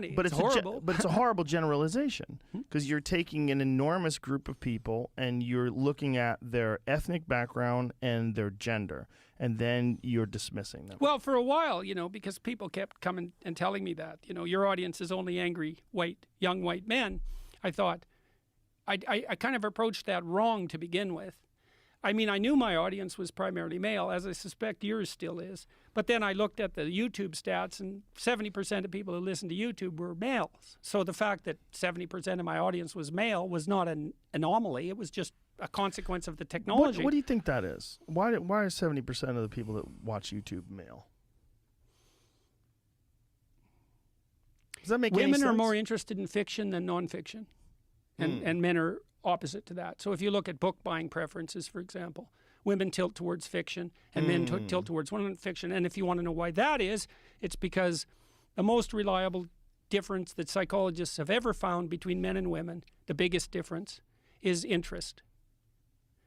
But it's horrible. But it's a horrible generalization because you're taking an enormous group of people and you're looking at their ethnic background and their gender, and then you're dismissing them. Well, for a while, because people kept coming and telling me that, your audience is only angry, young white men. I thought, I kind of approached that wrong to begin with. I mean, I knew my audience was primarily male, as I suspect yours still is. But then I looked at the YouTube stats, and 70% of people who listen to YouTube were males. So the fact that 70% of my audience was male was not an anomaly. It was just a consequence of the technology. What do you think that is? Why are 70% of the people that watch YouTube male? Does that make any sense? Women are more interested in fiction than nonfiction, and men are opposite to that. So if you look at book buying preferences, for example, women tilt towards fiction and men tilt towards nonfiction. And if you want to know why that is, it's because the most reliable difference that psychologists have ever found between men and women, the biggest difference, is interest.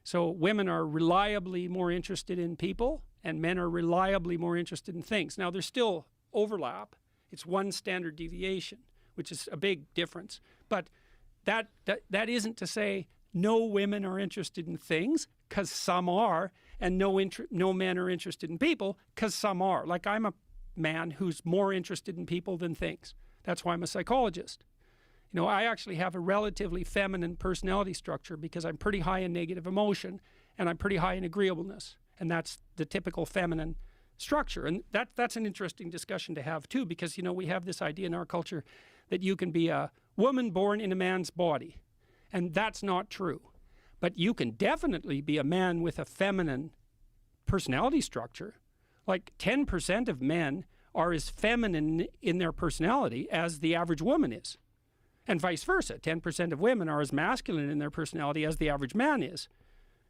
So women are reliably more interested in people and men are reliably more interested in things. Now there's still overlap. It's one standard deviation, which is a big difference. But that isn't to say no women are interested in things, because some are, and no men are interested in people, because some are. Like, I'm a man who's more interested in people than things. That's why I'm a psychologist. I actually have a relatively feminine personality structure because I'm pretty high in negative emotion and I'm pretty high in agreeableness. And that's the typical feminine structure. And that's an interesting discussion to have too, because, we have this idea in our culture that you can be a woman born in a man's body. And that's not true. But you can definitely be a man with a feminine personality structure. Like 10% of men are as feminine in their personality as the average woman is. And vice versa. 10% of women are as masculine in their personality as the average man is.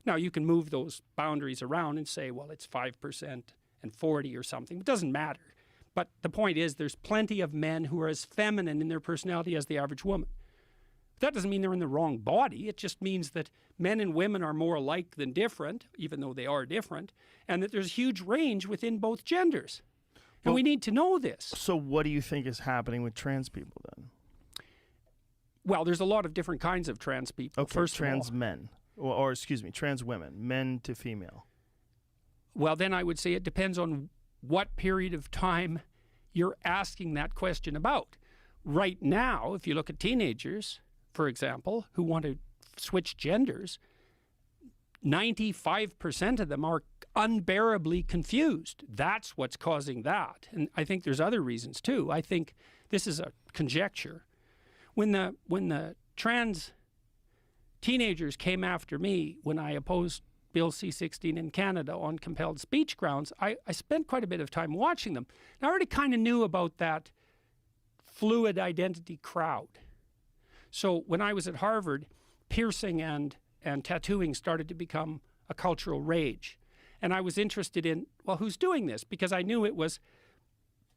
Now, you can move those boundaries around and say, well, it's 5% and 40 or something. It doesn't matter. But the point is, there's plenty of men who are as feminine in their personality as the average woman. That doesn't mean they're in the wrong body. It just means that men and women are more alike than different, even though they are different, and that there's huge range within both genders. And we need to know this. So what do you think is happening with trans people then? Well, there's a lot of different kinds of trans people. Okay, First trans men, or excuse me, trans women, men to female. Well, then I would say it depends on what period of time you're asking that question about. Right now, if you look at teenagers, for example, who want to switch genders, 95% of them are unbearably confused. That's what's causing that. And I think there's other reasons too. I think this is a conjecture. When the trans teenagers came after me when I opposed Bill C-16 in Canada on compelled speech grounds, I spent quite a bit of time watching them. And I already kind of knew about that fluid identity crowd. So when I was at Harvard, piercing and tattooing started to become a cultural rage. And I was interested in, well, who's doing this? Because I knew it was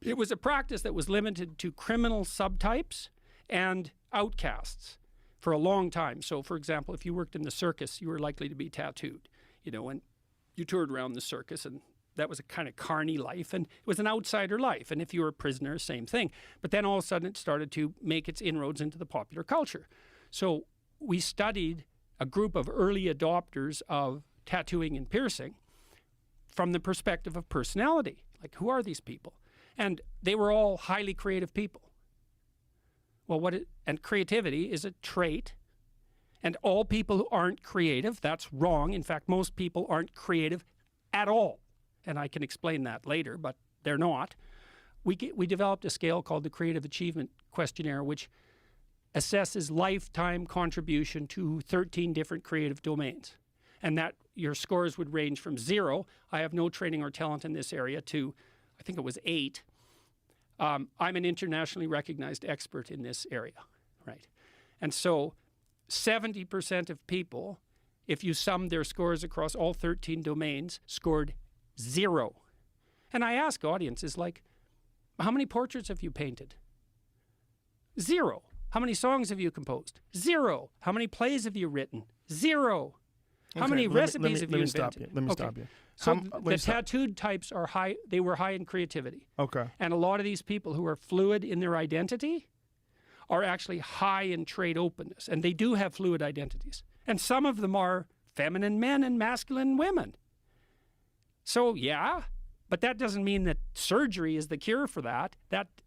a practice that was limited to criminal subtypes and outcasts for a long time. So, for example, if you worked in the circus, you were likely to be tattooed, and you toured around the circus, and that was a kind of carny life, and it was an outsider life. And if you were a prisoner, same thing. But then all of a sudden it started to make its inroads into the popular culture. So we studied a group of early adopters of tattooing and piercing from the perspective of personality. Like, who are these people? And they were all highly creative people. Well, and creativity is a trait, and all people who aren't creative, that's wrong. In fact, most people aren't creative at all. And I can explain that later, but they're not. We developed a scale called the Creative Achievement Questionnaire, which assesses lifetime contribution to 13 different creative domains. And that your scores would range from 0, I have no training or talent in this area, to, I think it was 8. I'm an internationally recognized expert in this area, right? And so 70% of people, if you sum their scores across all 13 domains, scored 0. And I ask audiences, like, how many portraits have you painted? 0. How many songs have you composed? 0. How many plays have you written? 0. How many recipes have you invented? Let me stop you. So the tattooed types they were high in creativity. Okay. And a lot of these people who are fluid in their identity are actually high in trait openness, and they do have fluid identities. And some of them are feminine men and masculine women. So, yeah, but that doesn't mean that surgery is the cure for that.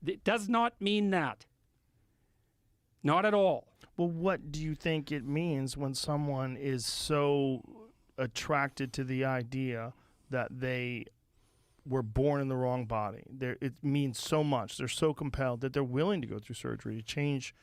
It does not mean that. Not at all. Well, what do you think it means when someone is so attracted to the idea that they were born in the wrong body? It means so much. They're so compelled that they're willing to go through surgery to change.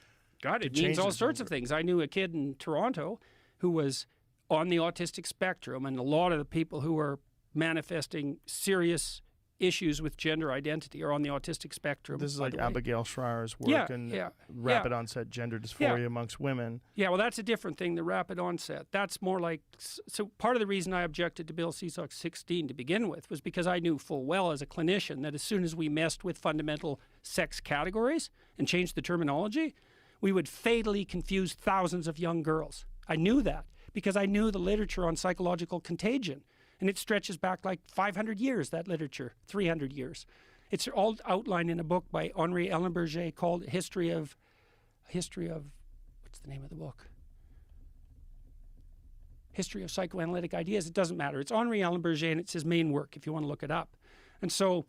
God, it means all sorts of things. I knew a kid in Toronto who was on the autistic spectrum, and a lot of the people who are manifesting serious issues with gender identity are on the autistic spectrum. This is like Abigail Schreier's work and rapid onset gender dysphoria amongst women. Yeah, well, that's a different thing, the rapid onset. That's more like, so part of the reason I objected to Bill C-SOX 16 to begin with was because I knew full well as a clinician that as soon as we messed with fundamental sex categories and changed the terminology, we would fatally confuse thousands of young girls. I knew that because I knew the literature on psychological contagion. And it stretches back like 500 years, that literature, 300 years. It's all outlined in a book by Henri Ellenberger called History of, what's the name of the book? History of Psychoanalytic Ideas. It doesn't matter. It's Henri Ellenberger, and it's his main work if you want to look it up. And so